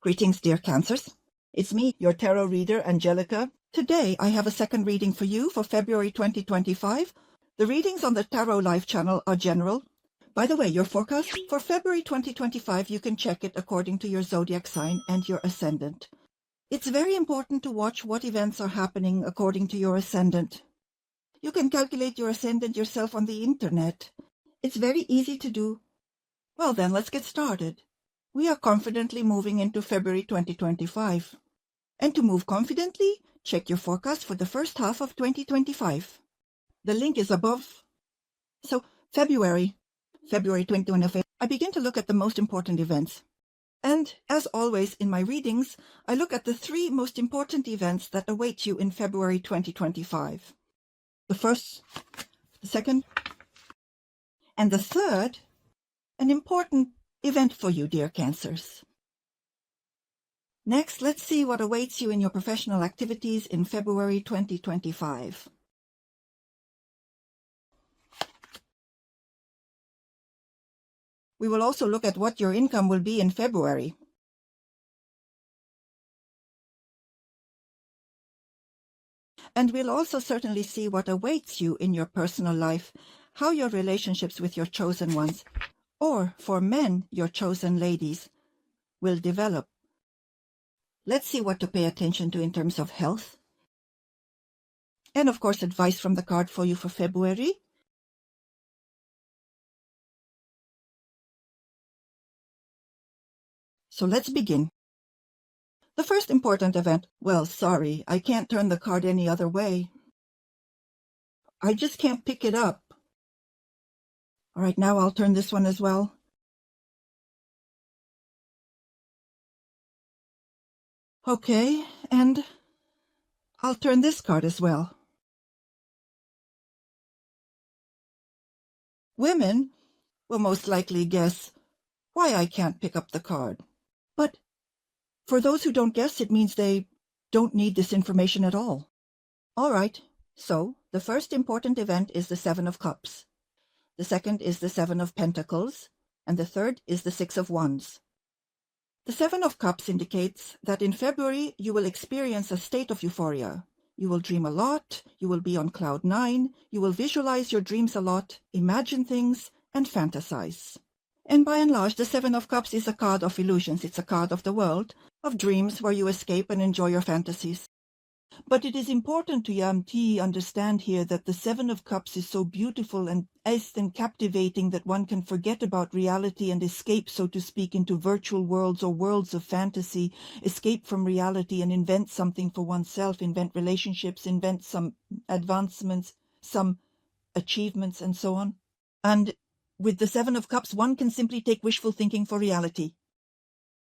Greetings, dear Cancers. It's me, your tarot reader, Angelica. Today, I have a second reading for you for February 2025. The readings on the Tarot Live channel are general. By the way, your forecast for February 2025, you can check it according to your zodiac sign and your ascendant. It's very important to watch what events are happening according to your ascendant. You can calculate your ascendant yourself on the internet. It's very easy to do. Well then, let's get started. We are confidently moving into February 2025. And to move confidently, check your forecast for the first half of 2025. The link is above. So, February 2025, I begin to look at the most important events. And, as always in my readings, I look at the 3 most important events that await you in February 2025. The first, the second, and the third, an important event for you, dear Cancers. Next, let's see what awaits you in your professional activities in February 2025. We will also look at what your income will be in February. And we'll also certainly see what awaits you in your personal life, how your relationships with your chosen ones, or for men, your chosen ladies, will develop. Let's see what to pay attention to in terms of health. And of course, advice from the card for you for February. So let's begin. The first important event, well, sorry, I can't turn the card any other way. I just can't pick it up. All right, now I'll turn this one as well. Okay, and I'll turn this card as well. Women will most likely guess why I can't pick up the card. But for those who don't guess, it means they don't need this information at all. All right, so the first important event is the 7 of Cups. The second is the 7 of Pentacles, and the third is the 6 of Wands. The 7 of Cups indicates that in February you will experience a state of euphoria. You will dream a lot, you will be on cloud 9, you will visualize your dreams a lot, imagine things, and fantasize. And by and large, the 7 of Cups is a card of illusions. It's a card of the world, of dreams where you escape and enjoy your fantasies. But it is important to understand here that the 7 of Cups is so beautiful and captivating that one can forget about reality and escape, so to speak, into virtual worlds or worlds of fantasy, escape from reality and invent something for oneself, invent relationships, invent some advancements, some achievements, and so on. And with the 7 of Cups, one can simply take wishful thinking for reality.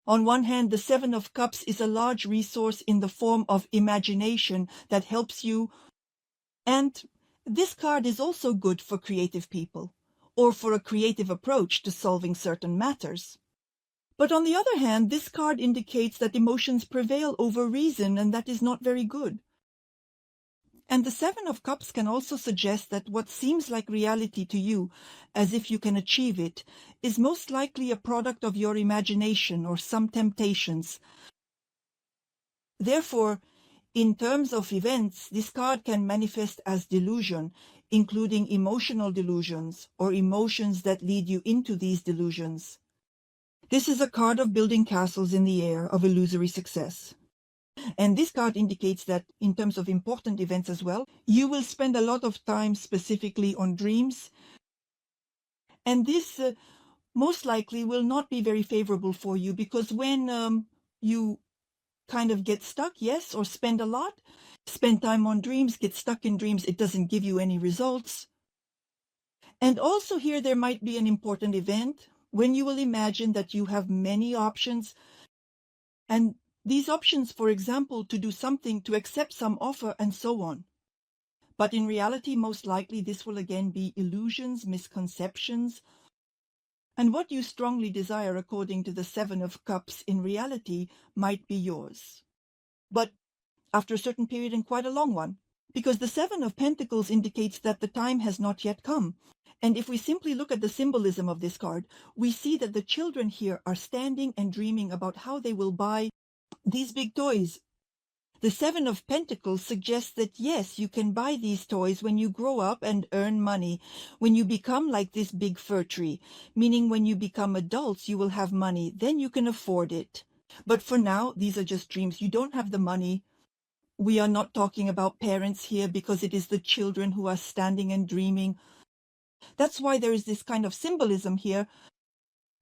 On one hand, the 7 of Cups is a large resource in the form of imagination that helps you. And this card is also good for creative people, or for a creative approach to solving certain matters. But on the other hand, this card indicates that emotions prevail over reason, and that is not very good. And the 7 of Cups can also suggest that what seems like reality to you, as if you can achieve it, is most likely a product of your imagination or some temptations. Therefore, in terms of events, this card can manifest as delusion, including emotional delusions or emotions that lead you into these delusions. This is a card of building castles in the air, of illusory success. And this card indicates that in terms of important events as well, you will spend a lot of time specifically on dreams. And this most likely will not be very favorable for you, because when you kind of get stuck, yes, or spend time on dreams, get stuck in dreams, it doesn't give you any results. And also here there might be an important event when you will imagine that you have many options, and these options, for example, to do something, to accept some offer, and so on. But in reality, most likely this will again be illusions, misconceptions, and what you strongly desire according to the 7 of Cups in reality might be yours. But after a certain period, and quite a long one, because the Seven of Pentacles indicates that the time has not yet come. And if we simply look at the symbolism of this card, we see that the children here are standing and dreaming about how they will buy these big toys. The Seven of Pentacles suggests that yes, you can buy these toys when you grow up and earn money, when you become like this big fir tree, meaning when you become adults, you will have money, then you can afford it. But for now, these are just dreams. You don't have the money. We are not talking about parents here because it is the children who are standing and dreaming. That's why there is this kind of symbolism here.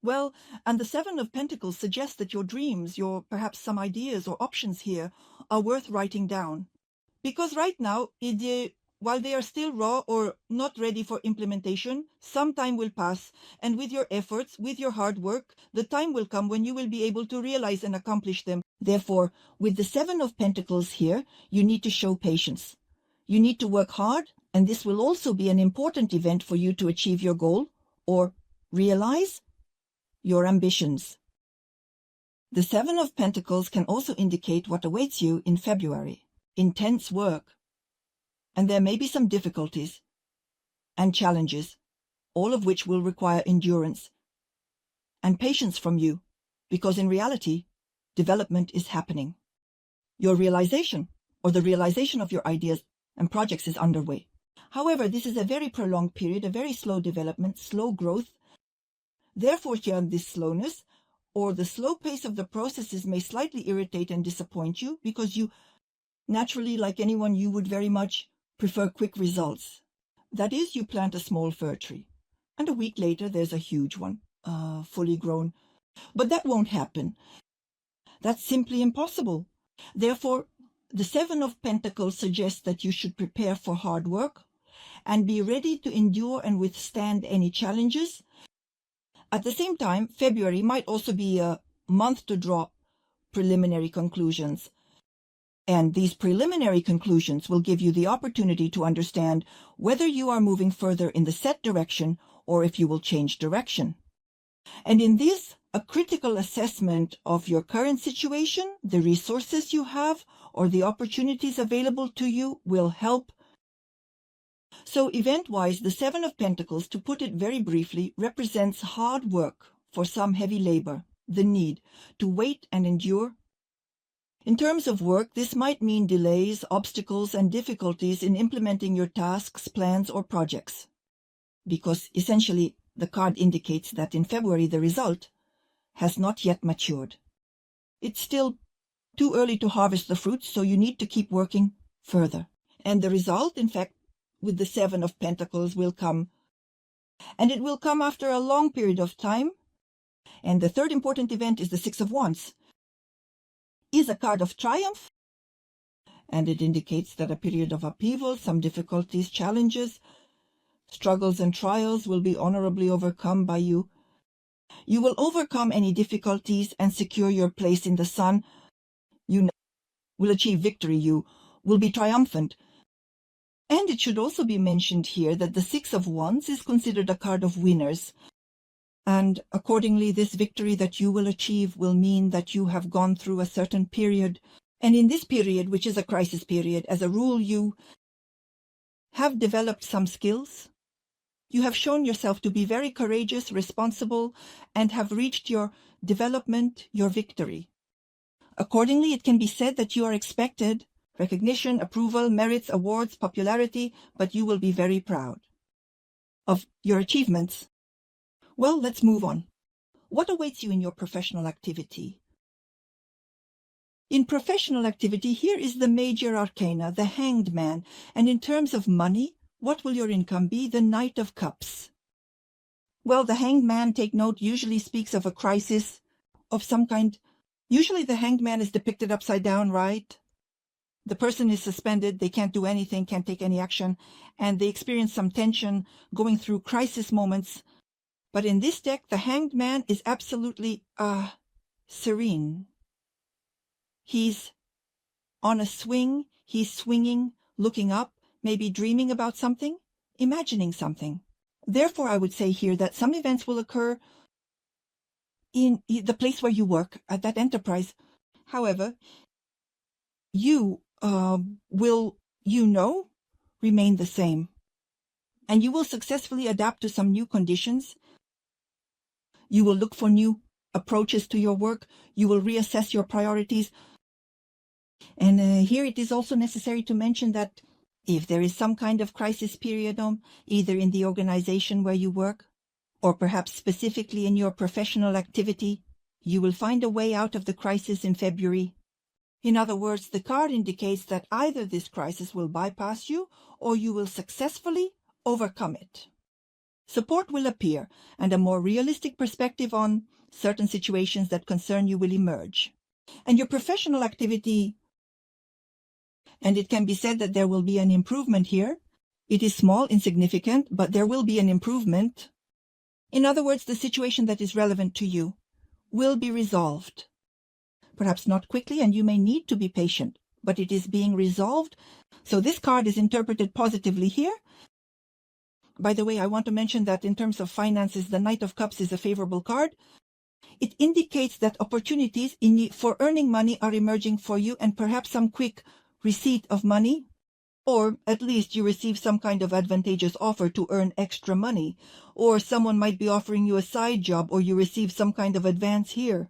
Well, and the Seven of Pentacles suggests that your dreams, your perhaps some ideas or options here are worth writing down. Because right now, while they are still raw or not ready for implementation, some time will pass. And with your efforts, with your hard work, the time will come when you will be able to realize and accomplish them. Therefore, with the Seven of Pentacles here, you need to show patience. You need to work hard, and this will also be an important event for you to achieve your goal or realize your ambitions. The Seven of Pentacles can also indicate what awaits you in February. Intense work. And there may be some difficulties and challenges, all of which will require endurance and patience from you, because in reality, development is happening. Your realization, or the realization of your ideas and projects, is underway. However, this is a very prolonged period, a very slow development, slow growth. Therefore, here, this slowness or the slow pace of the processes may slightly irritate and disappoint you, because you naturally, like anyone, you would very much prefer quick results. That is, you plant a small fir tree, and a week later there's a huge one, fully grown. But that won't happen. That's simply impossible. Therefore, the Seven of Pentacles suggests that you should prepare for hard work and be ready to endure and withstand any challenges. At the same time, February might also be a month to draw preliminary conclusions. And these preliminary conclusions will give you the opportunity to understand whether you are moving further in the set direction or if you will change direction. And in this, a critical assessment of your current situation, the resources you have, or the opportunities available to you will help. So event-wise, the Seven of Pentacles, to put it very briefly, represents hard work, for some heavy labor, the need to wait and endure. In terms of work, this might mean delays, obstacles, and difficulties in implementing your tasks, plans, or projects. Because essentially, the card indicates that in February the result has not yet matured. It's still too early to harvest the fruits, so you need to keep working further. And the result, in fact, with the Seven of Pentacles will come. And it will come after a long period of time. And the third important event is the Six of Wands. Is a card of triumph, and it indicates that a period of upheaval, some difficulties, challenges, struggles and trials will be honorably overcome by you. You will overcome any difficulties and secure your place in the sun. You will achieve victory. You will be triumphant. And it should also be mentioned here that the Six of Wands is considered a card of winners. And accordingly, this victory that you will achieve will mean that you have gone through a certain period. And in this period, which is a crisis period, as a rule, you have developed some skills. You have shown yourself to be very courageous, responsible, and have reached your development, your victory. Accordingly, it can be said that you are expected recognition, approval, merits, awards, popularity, but you will be very proud of your achievements. Well, let's move on. What awaits you in your professional activity? In professional activity, here is the major arcana, the Hanged Man. And in terms of money, what will your income be? The Knight of Cups. Well, the Hanged Man, take note, usually speaks of a crisis of some kind. Usually the Hanged Man is depicted upside down, right? The person is suspended, they can't do anything, can't take any action, and they experience some tension, going through crisis moments. But in this deck, the Hanged Man is absolutely serene. He's on a swing, he's swinging, looking up, maybe dreaming about something, imagining something. Therefore, I would say here that some events will occur in the place where you work, at that enterprise. However, you will remain the same. And you will successfully adapt to some new conditions. You will look for new approaches to your work. You will reassess your priorities. And here it is also necessary to mention that if there is some kind of crisis period, either in the organization where you work, or perhaps specifically in your professional activity, you will find a way out of the crisis in February. In other words, the card indicates that either this crisis will bypass you or you will successfully overcome it. Support will appear, and a more realistic perspective on certain situations that concern you will emerge. And your professional activity, and it can be said that there will be an improvement here. It is small, insignificant, but there will be an improvement. In other words, the situation that is relevant to you will be resolved. Perhaps not quickly, and you may need to be patient, but it is being resolved. So this card is interpreted positively here. By the way, I want to mention that in terms of finances, the Knight of Cups is a favorable card. It indicates that opportunities for earning money are emerging for you, and perhaps some quick receipt of money, or at least you receive some kind of advantageous offer to earn extra money, or someone might be offering you a side job, or you receive some kind of advance here.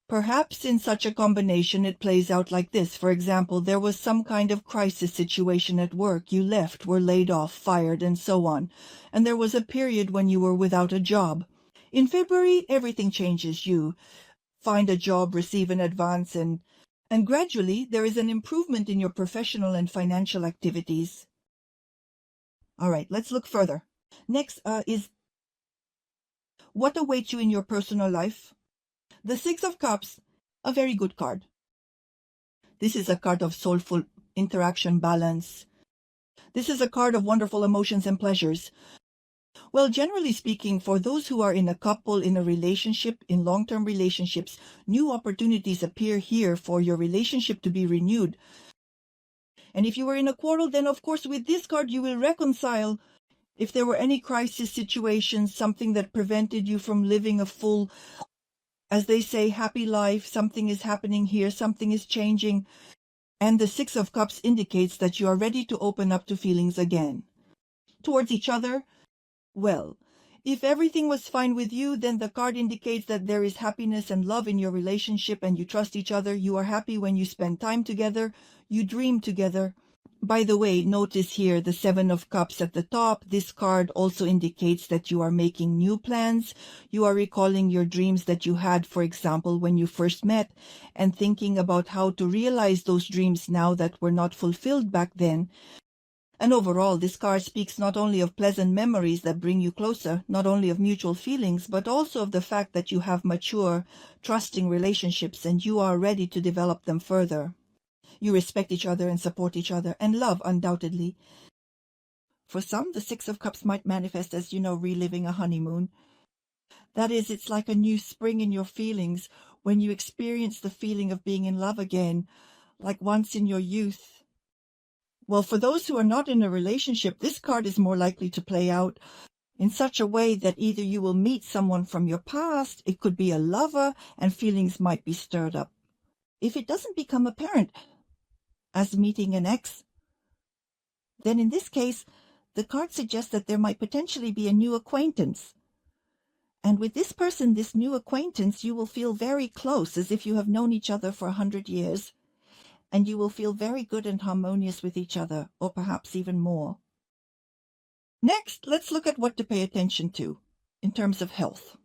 Perhaps in such a combination it plays out like this. For example, there was some kind of crisis situation at work. You left, were laid off, fired, and so on. And there was a period when you were without a job. In February, everything changes. You find a job, receive an advance, and gradually there is an improvement in your professional and financial activities. All right, let's look further. Next is what awaits you in your personal life. The Six of Cups, a very good card. This is a card of soulful interaction, balance. This is a card of wonderful emotions and pleasures. Well, generally speaking, for those who are in a couple, in a relationship, in long-term relationships, new opportunities appear here for your relationship to be renewed. And if you were in a quarrel, then of course with this card you will reconcile. If there were any crisis situations, something that prevented you from living a full, as they say, happy life, something is happening here, something is changing. And the Six of Cups indicates that you are ready to open up to feelings again. Towards each other, well, if everything was fine with you, then the card indicates that there is happiness and love in your relationship and you trust each other. You are happy when you spend time together. You dream together. By the way, notice here the Seven of Cups at the top. This card also indicates that you are making new plans. You are recalling your dreams that you had, for example, when you first met, and thinking about how to realize those dreams now that were not fulfilled back then. And overall, this card speaks not only of pleasant memories that bring you closer, not only of mutual feelings, but also of the fact that you have mature, trusting relationships and you are ready to develop them further. You respect each other and support each other, and love, undoubtedly. For some, the Six of Cups might manifest as, reliving a honeymoon. That is, it's like a new spring in your feelings when you experience the feeling of being in love again, like once in your youth. Well, for those who are not in a relationship, this card is more likely to play out in such a way that either you will meet someone from your past, it could be a lover, and feelings might be stirred up. If it doesn't become apparent as meeting an ex, then in this case, the card suggests that there might potentially be a new acquaintance. And with this person, this new acquaintance, you will feel very close, as if you have known each other for 100 years. And you will feel very good and harmonious with each other, or perhaps even more. Next, let's look at what to pay attention to in terms of health.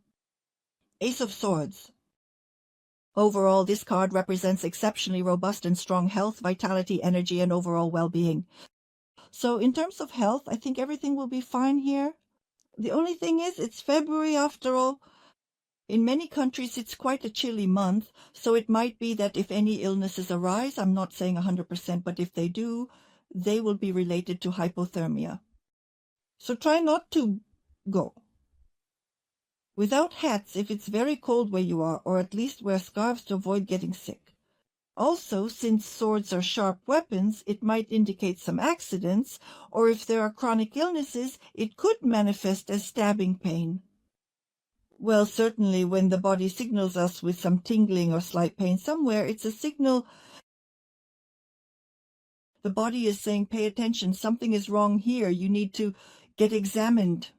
Ace of Swords. Overall, this card represents exceptionally robust and strong health, vitality, energy, and overall well-being. So in terms of health, I think everything will be fine here. The only thing is, it's February after all. In many countries, it's quite a chilly month, so it might be that if any illnesses arise, I'm not saying 100%, but if they do, they will be related to hypothermia. So try not to go without hats if it's very cold where you are, or at least wear scarves to avoid getting sick. Also, since swords are sharp weapons, it might indicate some accidents, or if there are chronic illnesses, it could manifest as stabbing pain. Well, certainly when the body signals us with some tingling or slight pain somewhere, it's a signal. The body is saying, pay attention, something is wrong here, you need to get examined.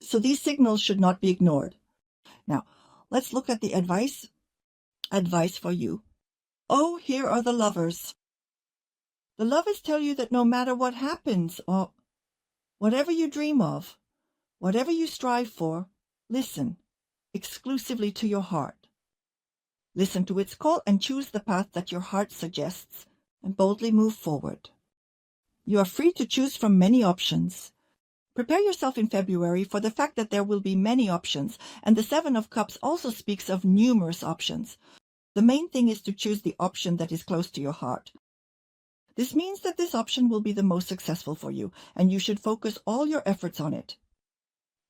So these signals should not be ignored. Now, let's look at the advice. Advice for you. Oh, here are the lovers. The lovers tell you that no matter what happens, or whatever you dream of, whatever you strive for, listen exclusively to your heart. Listen to its call and choose the path that your heart suggests, and boldly move forward. You are free to choose from many options. Prepare yourself in February for the fact that there will be many options, and the Seven of Cups also speaks of numerous options. The main thing is to choose the option that is close to your heart. This means that this option will be the most successful for you, and you should focus all your efforts on it.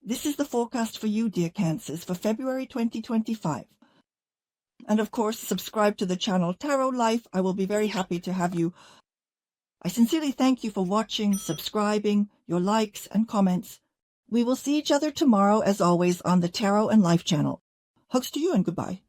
This is the forecast for you, dear Cancers, for February 2025. And of course, subscribe to the channel Tarot Life. I will be very happy to have you. I sincerely thank you for watching, subscribing, your likes and comments. We will see each other tomorrow, as always, on the Tarot and Life channel. Hugs to you and goodbye.